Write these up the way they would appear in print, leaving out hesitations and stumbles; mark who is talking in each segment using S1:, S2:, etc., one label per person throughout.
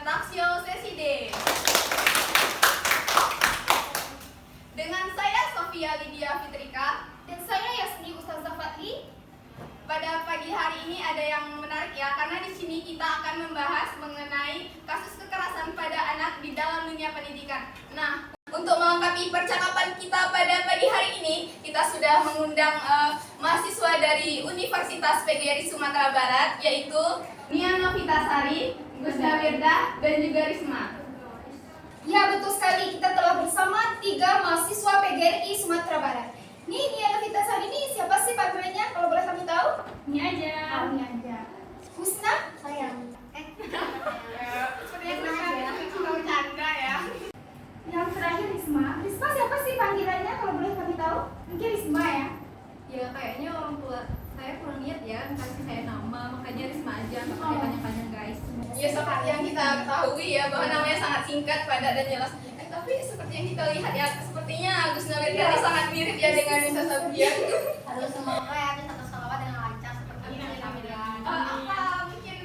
S1: dengan Talkshow Sesi D. Dengan saya Sofia Lydia Fitrika
S2: dan saya Yasni Ustazah Fatli.
S1: Pada pagi hari ini ada yang menarik ya, karena di sini kita akan membahas mengenai kasus kekerasan pada anak di dalam dunia pendidikan. Nah, untuk melengkapi percakapan kita pada pagi hari ini, kita sudah mengundang mahasiswa dari Universitas PGRI Sumatera Barat, yaitu Nia Novitasari, Gusda Wirda, dan juga Risma.
S2: Ya, betul sekali. Kita telah bersama 3 mahasiswa PGRI Sumatera Barat. Nih, Nia Novitasari ini siapa sih panggilannya? Kalau boleh kami tahu?
S3: Ini aja.
S2: Kami aja. Husna?
S3: Sayang.
S1: Sepertinya suka bercanda ya.
S2: Yang terakhir Risma. Risma siapa sih panggilannya? Kalau boleh kami tahu? Mungkin Risma ya?
S3: Ya kayaknya orang tua saya kurang niat ya kasih saya nama, makanya Risma aja, nggak pakai panjang-panjang guys.
S1: Ya, seperti yang kita ketahui ya, bahwa namanya sangat singkat, padat, dan jelas. Tapi seperti yang kita lihat ya, sepertinya Agus Nawirda ini sangat mirip ya dengan Nisa Sabian.
S3: Halo semoga ya kita tersalawat dengan lancar seperti ini.
S1: Apa mungkin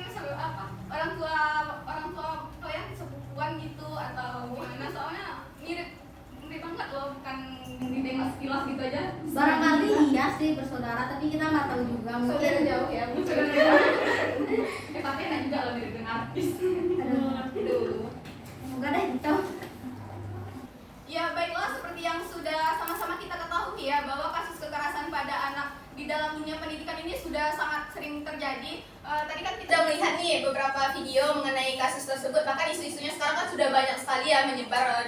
S1: orang tua kalian sepupuan gitu atau gimana? Soalnya mirip banget loh, bukan didengar sekilas gitu aja.
S3: Barangkali iya sih bersaudara, tapi kita nggak tahu juga.
S1: Saudara
S3: Mungkin
S1: jauh ya, saudara tapi enak juga loh mirip dengan artis. Aduh.
S3: semoga deh gitu.
S1: Ya baiklah, seperti yang sudah sama-sama kita ketahui ya, bahwa kasus kekerasan pada anak di dalam dunia pendidikan ini sudah sangat sering terjadi. Tadi kan kita melihat nih beberapa video mengenai kasus tersebut, bahkan isu-isunya sekarang kan sudah banyak sekali ya menyebar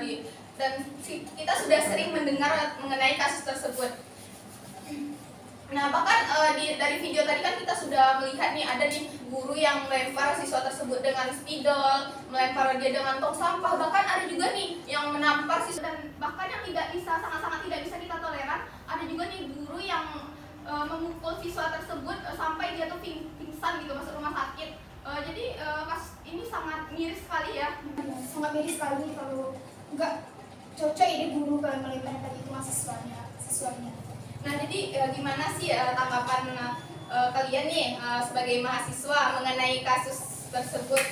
S1: dan kita sudah sering mendengar mengenai kasus tersebut. Nah, bahkan dari video tadi kan kita sudah melihat nih, ada nih guru yang melempar siswa tersebut dengan spidol, melempar dia dengan tong sampah, bahkan ada juga nih yang menampar siswa, dan bahkan yang sangat-sangat tidak bisa kita toleran, ada juga nih guru yang memukul siswa tersebut sampai dia tuh pingsan gitu, masuk rumah sakit. Jadi kasus ini sangat miris sekali ya.
S2: Sangat miris sekali kalau nggak cocok ini guru kalau melemparkan itu siswanya.
S1: Nah, jadi gimana sih tanggapan kalian nih sebagai mahasiswa mengenai kasus tersebut?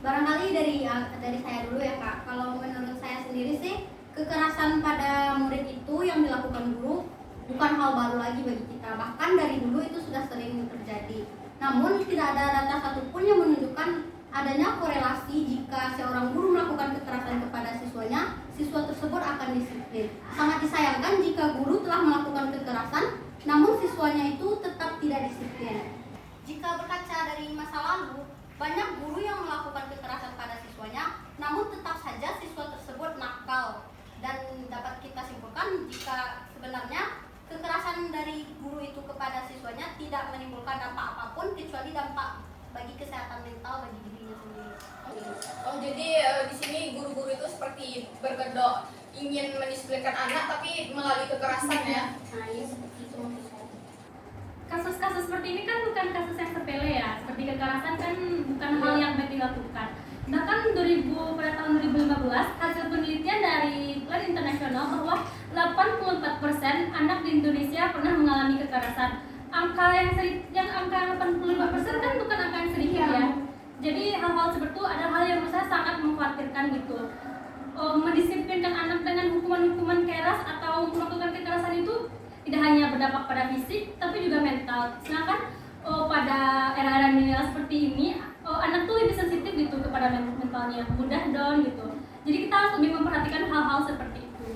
S3: Barangkali dari saya dulu ya Kak. Kalau menurut saya sendiri sih, kekerasan pada murid itu yang dilakukan guru bukan hal baru lagi bagi kita. Bahkan dari dulu itu sudah sering terjadi. Namun tidak ada data satupun yang menunjukkan adanya korelasi jika seorang guru melakukan kekerasan kepada siswanya, siswa tersebut akan disiplin. Sangat disayangkan jika guru telah melakukan kekerasan, namun siswanya itu tetap tidak disiplin. Jika berkaca dari masa lalu, banyak guru yang melakukan kekerasan pada siswanya, namun tetap saja siswa tersebut nakal. Dan dapat kita simpulkan jika sebenarnya kekerasan dari guru itu kepada siswanya tidak menimbulkan dampak apapun kecuali dampak bagi kesehatan mental bagi dirinya sendiri.
S1: Oh, jadi di sini guru-guru itu seperti berkedok ingin mendisiplinkan anak tapi melalui kekerasan ya.
S3: Nah, iya seperti itu maksud saya.
S4: Kasus-kasus seperti ini kan bukan kasus yang sepele ya. Seperti kekerasan kan bukan hal yang baik dilakukan. Bahkan pada tahun 2015 hasil penelitian dari Plan Internasional bahwa 84% anak di Indonesia pernah mengalami kekerasan. Angka 85% kan bukan angka yang sedikit ya. Jadi hal-hal seperti itu adalah hal yang menurut saya sangat mengkhawatirkan gitu. Mendisiplinkan anak dengan hukuman-hukuman keras atau melakukan kekerasan itu tidak hanya berdampak pada fisik tapi juga mental. Sedangkan pada era-era milenial seperti ini anak tuh lebih sensitif gitu kepada mentalnya, mudah down gitu. Jadi kita harus lebih memperhatikan hal-hal seperti itu.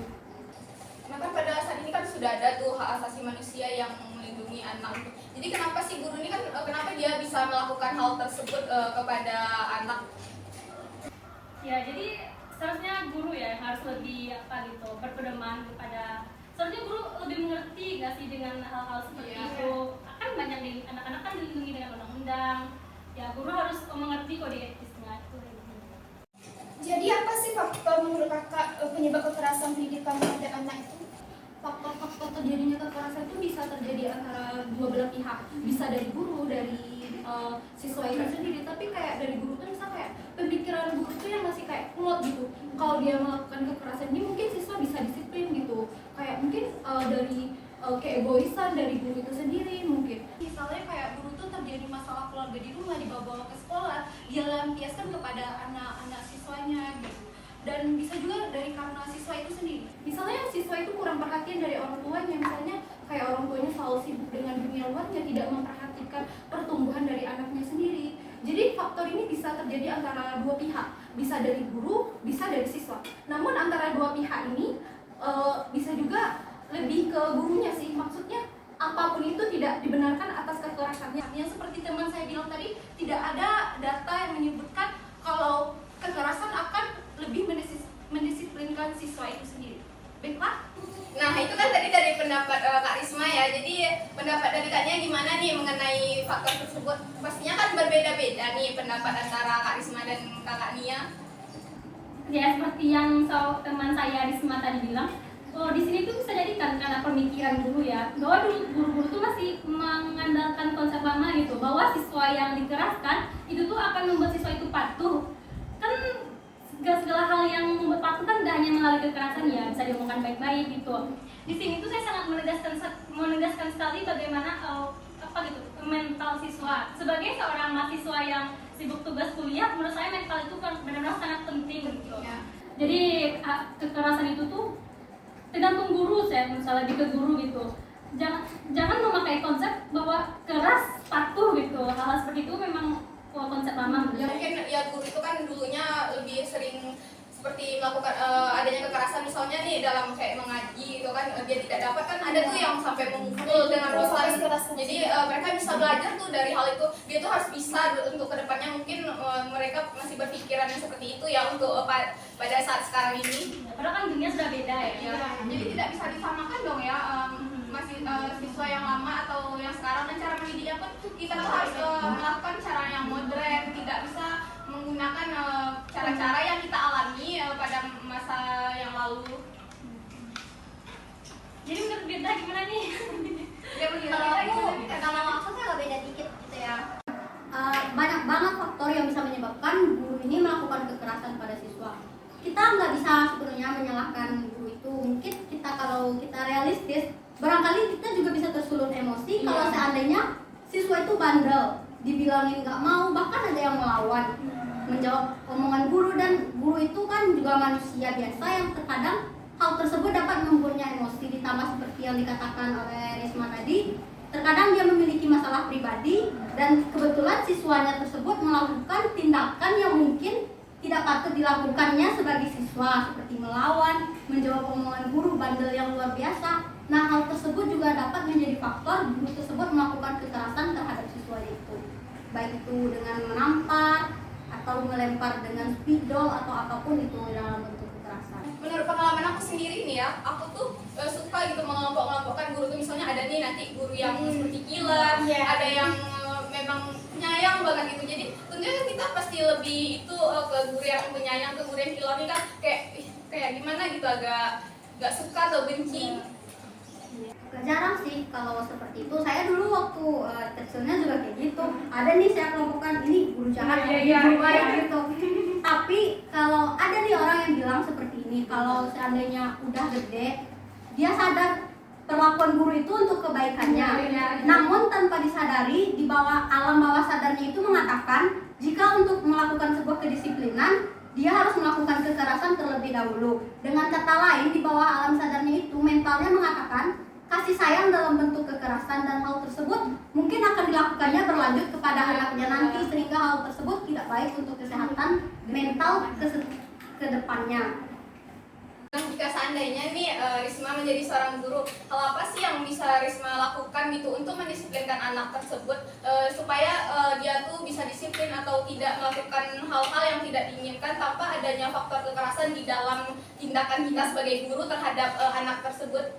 S1: Nah, kan pada saat ini kan sudah ada tuh hak asasi manusia yang melindungi anak. Jadi kenapa sih guru ini kan kenapa dia bisa melakukan hal tersebut kepada anak?
S4: Ya, jadi seharusnya guru ya harus lebih berpedoman kepada, seharusnya guru lebih mengerti gak sih dengan hal-hal seperti itu. Kan banyak nih anak-anak kan dilindungi dengan undang-undang. Ya, guru harus mengerti kode etisnya itu.
S2: Jadi apa sih faktor menurut kakak penyebab kekerasan pendidikan pada anak itu?
S5: Faktor terjadinya kekerasan itu bisa terjadi antara dua belah pihak, bisa dari guru, dari siswa itu sendiri, tapi kayak dari guru kan bisa kayak pemikiran guru itu yang masih kayak kulot gitu. Kalau dia melakukan kekerasan ini mungkin siswa bisa disiplin gitu, kayak mungkin dari keegoisan dari guru itu sendiri mungkin. Misalnya kayak guru tuh terjadi masalah keluarga di rumah, dibawa ke sekolah, dia lampiaskan kepada anak-anak siswanya gitu. Dan bisa juga dari karena siswa itu sendiri. Misalnya siswa itu kurang perhatian dari orang tuanya, misalnya kayak orang tuanya selalu sibuk dengan dunia luarnya, tidak memperhatikan pertumbuhan dari anaknya sendiri. Jadi faktor ini bisa terjadi antara dua pihak, bisa dari guru, bisa dari siswa. Namun antara dua pihak ini bisa juga lebih ke gurunya sih, maksudnya apapun itu tidak dibenarkan atas kekerasannya. Yang seperti teman saya bilang tadi, tidak ada data yang menyebutkan kalau kekerasan akan lebih mendisiplinkan siswa itu sendiri. Baiklah.
S1: Nah itu kan tadi dari pendapat Kak Risma ya. Jadi pendapat dari Kaknya gimana nih mengenai faktor tersebut? Pastinya kan berbeda-beda nih pendapat antara Kak Risma dan Kakak Nia.
S4: Ya seperti yang teman saya Risma tadi bilang, di sini tuh bisa jadi kan karena pemikiran guru ya, bahwa dulu guru-guru tuh masih mengandalkan konsep lama gitu, bahwa siswa yang dikeraskan itu tuh akan membuat siswa itu patuh. Kan segala hal yang membuat patuh kan tidak hanya melalui kekerasan ya, bisa diomongkan baik-baik gitu. Di sini tuh saya sangat menegaskan sekali bagaimana mental siswa. Sebagai seorang mahasiswa yang sibuk tugas kuliah, menurut saya mental itu kan benar-benar sangat penting gitu.
S1: Ya.
S4: Jadi kekerasan itu tuh tergantung guru, saya misalnya lebih ke guru gitu. Jangan memakai konsep bahwa keras patuh gitu. Hal-hal seperti itu memang konsep lama.
S1: Ya mungkin ya guru itu kan dulunya lebih sering seperti melakukan adanya kekerasan misalnya nih dalam kayak mengaji gitu kan, dia tidak dapat kan ada tuh yang sampai memukul dengan keras. Jadi mereka bisa belajar tuh dari hal itu. Dia tuh harus bisa untuk kedepannya, mungkin mereka masih berpikiran yang seperti itu ya untuk pada saat sekarang ini.
S4: Padahal kan dunia sudah beda ya.
S1: Ya, jadi tidak bisa disamakan dong ya, masih siswa yang lama atau yang sekarang, dan cara mendidiknya pun kita tuh harus melakukan cara yang modern, tidak bisa menggunakan cara-cara yang kita alami pada masa yang lalu.
S4: Jadi menurut Beta gimana nih?
S1: Ya
S3: Kalau aku sih agak beda dikit gitu ya. Banyak banget faktor yang bisa menyebabkan guru ini melakukan kekerasan pada siswa. Kita nggak bisa sepenuhnya menyalahkan guru itu. Mungkin kalau kita realistis, barangkali kita juga bisa tersulut emosi kalau seandainya siswa itu bandel, dibilangin nggak mau, bahkan ada yang melawan, menjawab omongan guru. Dan guru itu kan juga manusia biasa yang terkadang hal tersebut dapat membuatnya emosi. Ditambah seperti yang dikatakan oleh Risma tadi, terkadang dia memiliki masalah pribadi dan kebetulan siswanya tersebut melakukan tindakan yang mungkin tidak patut dilakukannya sebagai siswa, seperti melawan, menjawab omongan guru, bandel yang luar biasa. Nah, hal tersebut juga dapat menjadi faktor guru tersebut melakukan kekerasan terhadap siswanya itu, baik itu dengan menampar atau melempar dengan spidol atau apapun itu dalam bentuk kekerasan.
S1: Menurut pengalaman aku sendiri nih ya, aku tuh suka gitu mengelompok-kelompokkan guru tuh. Misalnya ada nih nanti guru yang seperti killer, ada yang memang penyayang banget gitu. Jadi tentunya kan kita pasti lebih itu ke guru yang penyayang, ke guru yang killer ini kan kayak gimana gitu, agak suka atau benci.
S3: Jarang sih kalau seperti itu. Saya dulu waktu kecilnya juga kayak gitu. Ada nih saya kelompokkan, ini guru jahat, guru baik gitu. Tapi kalau ada nih orang yang bilang seperti ini, kalau seandainya udah gede, dia sadar perlakuan guru itu untuk kebaikannya. Namun tanpa disadari, di bawah alam bawah sadarnya itu mengatakan jika untuk melakukan sebuah kedisiplinan, dia harus melakukan kekerasan terlebih dahulu. Dengan kata lain, di bawah alam sadarnya itu mentalnya mengatakan kasih sayang dalam bentuk kekerasan, dan hal tersebut mungkin akan dilakukannya berlanjut kepada anaknya nanti, sehingga hal tersebut tidak baik untuk kesehatan mental ke depannya.
S1: Jika seandainya nih Risma menjadi seorang guru, hal apa sih yang bisa Risma lakukan gitu untuk mendisiplinkan anak tersebut supaya dia tuh bisa disiplin atau tidak melakukan hal-hal yang tidak diinginkan tanpa adanya faktor kekerasan di dalam tindakan kita sebagai guru terhadap anak tersebut?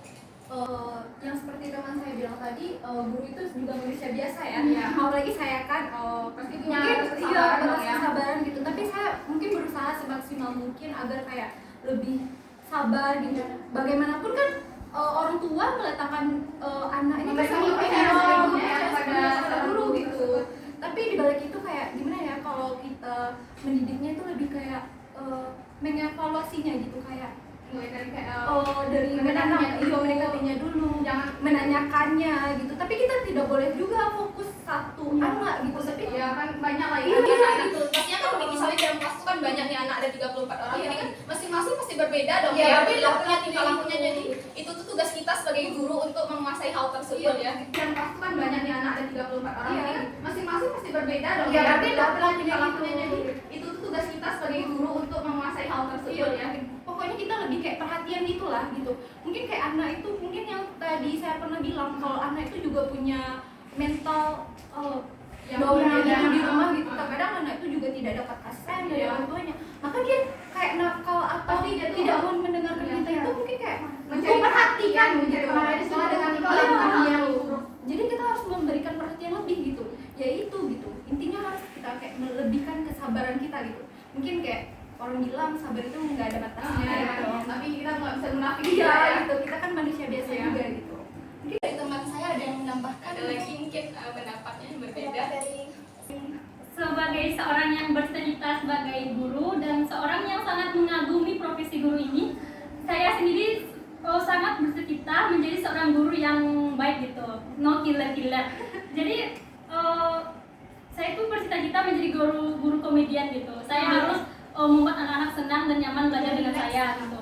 S5: Yang seperti teman saya bilang tadi, guru itu juga manusia biasa ya. Apalagi saya kan pasti punya kesabaran gitu. Tapi saya mungkin berusaha semaksimal mungkin agar kayak lebih sabar gitu. Bagaimanapun kan orang tua meletakkan anak ini pada guru gitu. Tapi dibalik itu kayak gimana ya, kalau kita mendidiknya itu lebih kayak mengevaluasinya gitu, kayak
S1: mulai dari kayak
S5: dari mendekatinya dulu,
S1: jangan
S5: menanyakannya gitu. Tapi kita tidak boleh juga fokus satu anak gitu. Tapi
S1: ya kan banyak lah ya
S5: Iya,
S1: anak gitu. Pastinya kan misalnya dalam kelas itu kan banyak nih anak ada 34 orang. Jadi kan masing-masing pasti berbeda dong.
S5: Iya,
S1: ya
S5: beda.
S1: perilakunya, tingkah lakunya. Jadi itu tuh tugas kita sebagai guru untuk menguasai hal tersebut ya. Dalam kelas itu kan banyak nih anak ada 34 orang.
S5: Iya.
S1: Jadi kan masing-masing pasti berbeda dong.
S5: Iya,
S1: ya
S5: berbeda perilakunya
S1: tingkah lakunya.
S5: gitu.
S1: Jadi itu tuh tugas kita sebagai guru untuk menguasai hal tersebut ya.
S5: pokoknya kita lebih kayak perhatian gitulah gitu. Mungkin kayak anak itu, mungkin yang tadi saya pernah bilang kalau anak itu juga punya mental
S1: Yang
S5: bawaan
S1: berbeda.
S5: gitu di rumah gitu. Terkadang anak itu juga tidak dapat kasih sayang dari
S1: Iya.
S5: orang tuanya, maka dia kayak nakal atau
S1: Pasti dia tuh
S5: tidak mau mendengarkan
S1: Iya,
S5: kita
S1: iya.
S5: itu mungkin kayak
S1: Mencari
S5: memperhatikan
S1: perhatian,
S5: gitu.
S1: mencari perhatian dengan
S5: Iya,
S1: perhatian.
S5: jadi kita harus memberikan perhatian lebih gitu, yaitu gitu intinya harus kita kayak melebihkan kesabaran kita gitu. Mungkin kayak orang bilang sabar itu nggak ada batasnya
S1: Ya,
S5: gitu.
S1: tapi kita nggak bisa munafik
S5: Iya
S1: ya.
S5: gitu, kita kan manusia biasa
S1: Iya.
S5: juga gitu.
S2: Mungkin dari teman saya ada yang menambahkan.
S1: Ada lagi mungkin pendapatnya yang berbeda.
S2: Pendapat dari
S4: Sebagai seorang yang bercita sebagai guru dan seorang yang sangat mengagumi profesi guru ini, saya sendiri sangat bercita menjadi seorang guru yang baik gitu, no killer-killer. Jadi saya itu bercita-cita menjadi guru komedian gitu. Saya harus membuat anak-anak senang dan nyaman belajar dengan saya gitu.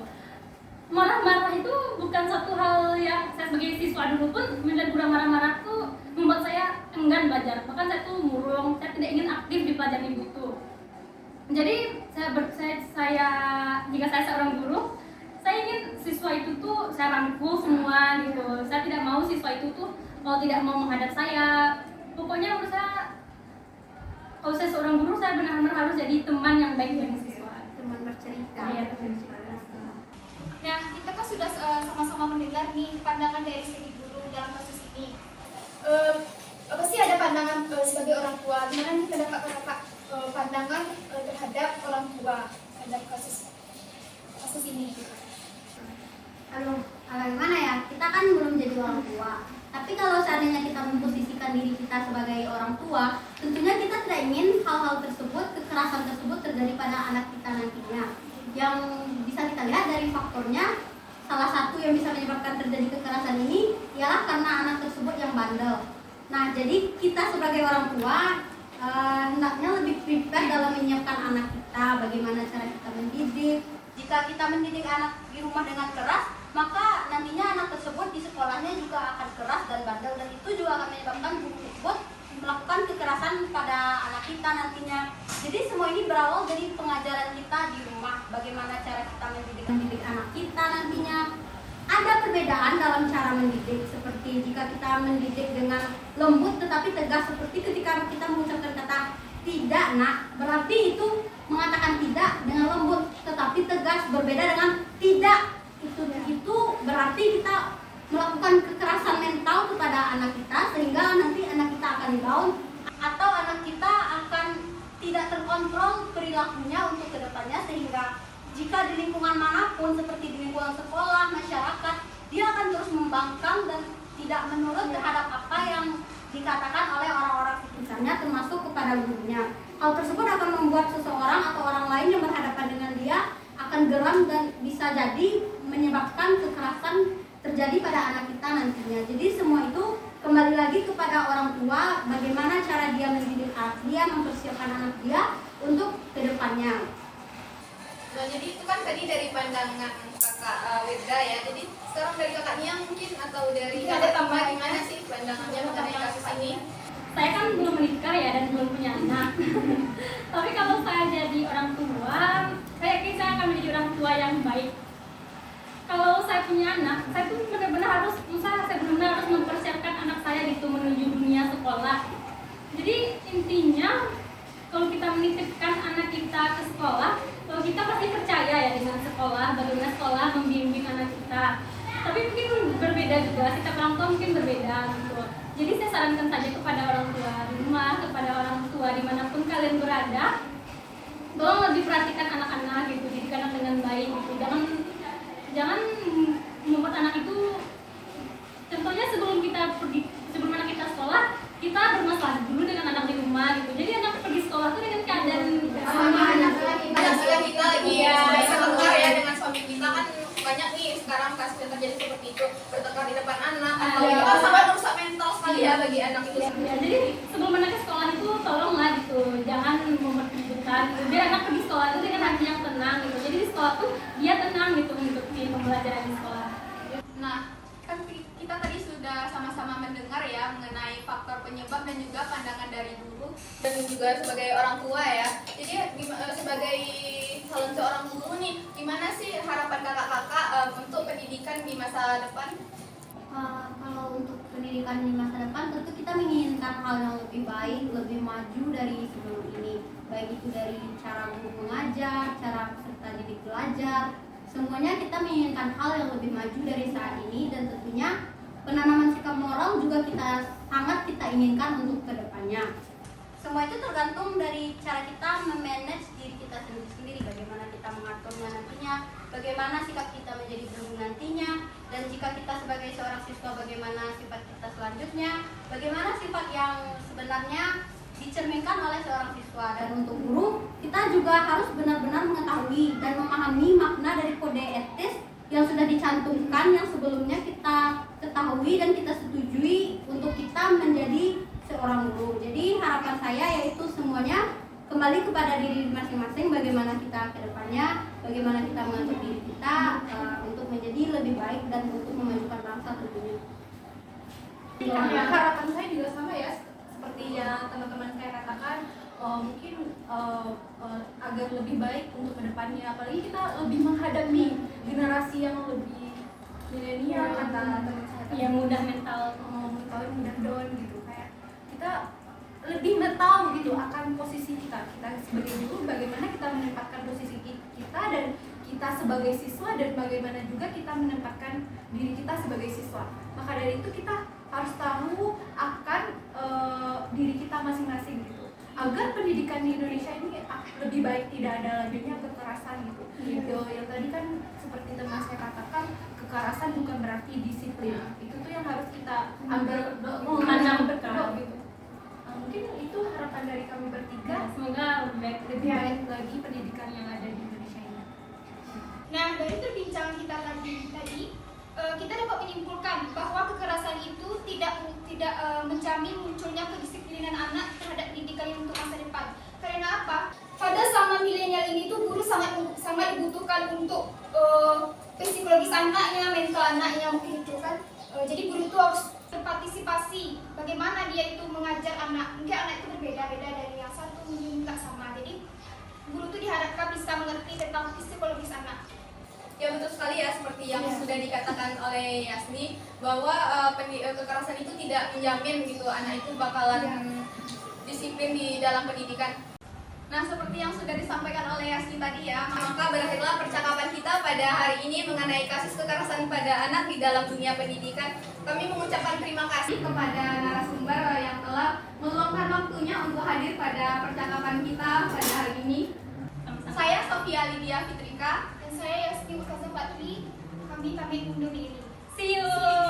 S4: Marah-marah itu bukan satu hal yang saya sebagai siswa dulu pun melihat guru marah-marah tuh membuat saya enggan belajar. Bahkan saya tuh murung, saya tidak ingin aktif di pelajaran itu. Jadi saya jika saya seorang guru, saya ingin siswa itu tuh saya rangkul semua gitu. Saya tidak mau siswa itu tuh kalau tidak mau menghadap saya. Pokoknya menurut saya kalau saya seorang guru, saya benar-benar harus jadi teman yang baik bagi siswa.
S3: Teman bercerita.
S4: Iya, teman bercerita.
S2: Nah, kita kan sudah sama-sama mendengar nih pandangan dari segi guru dalam kasus ini. Apa sih ada pandangan sebagai orang tua? Gimana nih pendapat kakak pandangan terhadap orang tua terhadap kasus ini?
S3: Aduh, gimana ya? Kita kan belum jadi orang tua. Tapi kalau seandainya kita memposisikan diri kita sebagai orang tua, tentunya kita tidak ingin hal-hal tersebut, kekerasan tersebut terjadi pada anak kita nantinya. Yang bisa kita lihat dari faktornya, salah satu yang bisa menyebabkan terjadi kekerasan ini ialah karena anak tersebut yang bandel. Nah, jadi kita sebagai orang tua hendaknya lebih prepare dalam menyiapkan anak kita, bagaimana cara kita mendidik. Jika kita mendidik anak di rumah dengan keras, maka nantinya anak tersebut di sekolahnya juga akan keras dan bandel, dan itu juga akan menyebabkan guru tersebut melakukan kekerasan pada anak kita nantinya. Jadi semua ini berawal dari pengajaran kita di rumah, bagaimana cara kita mendidik anak kita nantinya. Ada perbedaan dalam cara mendidik, seperti jika kita mendidik dengan lembut tetapi tegas, seperti ketika kita mengucapkan kata tidak nak, berarti itu mengatakan tidak dengan lembut tetapi tegas, berbeda dengan tidak. Itu berarti kita melakukan kekerasan mental kepada anak kita, sehingga nanti anak kita akan down atau anak kita akan tidak terkontrol perilakunya untuk kedepannya, sehingga jika di lingkungan manapun seperti di lingkungan sekolah, masyarakat, dia akan terus membangkang dan tidak menurut terhadap apa yang dikatakan oleh orang-orang sekitarnya, termasuk kepada gurunya. Hal tersebut akan membuat seseorang atau orang lain yang berhadapan dengan dia akan geram dan bisa jadi menyebabkan kekerasan terjadi pada anak kita nantinya. Jadi semua itu kembali lagi kepada orang tua, bagaimana cara dia mendidik anak dia, mempersiapkan anak dia untuk kedepannya.
S1: Nah, jadi itu kan tadi dari pandangan kakak Wirda ya. Jadi sekarang dari kakaknya mungkin atau dari
S2: Mungkin ada
S1: kakak Tama,
S2: tambahan.
S1: gimana sih pandangannya mengenai kasus ini?
S4: Saya kan belum menikah ya dan belum punya anak. Tapi kalau saya jadi orang tua, saya yakin saya akan menjadi orang tua yang baik. Kalau saya punya anak, saya tuh benar-benar harus mempersiapkan anak saya gitu menuju dunia sekolah. Jadi intinya kalau kita menitipkan anak kita ke sekolah, kalau kita pasti percaya ya dengan sekolah, bagaimana sekolah membimbing anak kita. Tapi mungkin berbeda juga, setiap orang tua mungkin berbeda gitu. Jadi saya sarankan saja kepada orang tua di rumah, kepada orang tua dimanapun kalian berada, tolong lebih perhatikan anak-anak gitu, didik anak dengan baik gitu. Jangan membuat anak itu, contohnya sebelum anak kita sekolah, kita bermasalah dulu dengan anak di rumah gitu. Jadi anak pergi sekolah tuh dengan keadaan
S1: Sama anak kita lagi ya, sebentar ya dengan suami kita kan bisa terjadi seperti itu, bertengkar di depan anak, atau
S4: Iya.
S1: itu kan sangat merusak mental sekali ya bagi anak itu.
S4: Ya, jadi sebelum anak ke sekolah itu tolonglah gitu, jangan mempertunjukkan gitu. Biar anak pergi sekolah itu dengan hati yang tenang gitu. Jadi di sekolah tuh dia tenang gitu untuk di pembelajaran di sekolah.
S1: Nah, kan kita tadi sudah sama-sama mendengar ya mengenai faktor penyebab dan juga pandangan dari guru dan juga sebagai orang tua ya. Jadi sebagai calon seorang guru nih, gimana sih harapan kakak-kakak untuk pendidikan di masa depan?
S3: Kalau untuk pendidikan di masa depan tentu kita menginginkan hal yang lebih baik, lebih maju dari sebelum ini. Baik itu dari cara guru mengajar, cara peserta didik belajar, semuanya kita menginginkan hal yang lebih maju dari saat ini, dan tentunya penanaman sikap moral juga sangat kita inginkan untuk kedepannya. Semua itu tergantung dari cara kita memanage diri kita sendiri, bagaimana kita mengaturnya nantinya, bagaimana sikap kita menjadi guru nantinya, dan jika kita sebagai seorang siswa bagaimana sifat kita selanjutnya, bagaimana sifat yang sebenarnya dicerminkan oleh seorang siswa. Dan untuk guru, kita juga harus benar-benar mengetahui dan memahami makna dari kode etis yang sudah dicantumkan, yang sebelumnya kita ketahui dan kita setujui untuk kita menjadi seorang guru. Jadi harapan saya yaitu semuanya kembali kepada diri masing-masing, bagaimana kita ke depannya, bagaimana kita mengatur diri kita untuk menjadi lebih baik dan untuk memajukan bangsa tentunya.
S5: Ya, harapan saya juga sama ya, seperti yang teman-teman saya katakan, mungkin agar lebih baik untuk kedepannya, apalagi kita lebih menghadapi generasi yang lebih milenial, kata teman saya tadi.
S4: Yang mudah mental
S5: mudah down gitu, kayak kita lebih tahu gitu akan posisi kita sebagai guru, bagaimana kita menempatkan posisi kita dan kita sebagai siswa, dan bagaimana juga kita menempatkan diri kita sebagai siswa. Maka dari itu kita harus tahu akan diri kita masing-masing gitu, agar pendidikan di Indonesia ini lebih baik, tidak ada laginya kekerasan gitu. Yang tadi kan seperti teman saya katakan, kekerasan bukan berarti disiplin. Itu tuh yang harus kita ambil
S4: Pandang
S5: gitu. Mungkin itu harapan dari kami bertiga.
S4: semoga
S5: Lebih baik lagi pendidikan yang ada di Indonesia ini.
S2: Nah, dari perbincangan kita tadi, kita dapat menyimpulkan bahwa kekerasan itu tidak menjamin munculnya kedisiplinan anak terhadap pendidikan yang untuk masa depan. Karena apa? Pada zaman milenial ini tuh guru sangat dibutuhkan untuk psikologis anaknya, mental anaknya mungkin itu kan. Jadi guru itu harus berpartisipasi. Bagaimana dia itu mengajar anak? Mungkin anak itu berbeda-beda dari yang satu, mungkin nggak sama. Jadi guru itu diharapkan bisa mengerti tentang psikologis anak.
S1: Ya betul sekali ya, seperti yang sudah dikatakan oleh Yasni, bahwa kekerasan itu tidak menjamin gitu anak itu bakalan disiplin di dalam pendidikan. Nah, seperti yang sudah disampaikan oleh Yasni tadi ya, maka berakhirlah percakapan kita pada hari ini mengenai kasus kekerasan pada anak di dalam dunia pendidikan. Kami mengucapkan terima kasih kepada narasumber yang telah meluangkan waktunya untuk hadir pada percakapan kita pada hari ini. Saya Sofia Lydia Fitrika.
S2: Dan saya Yasni Ustazah Fatri, kami pamit undur diri.
S4: See you.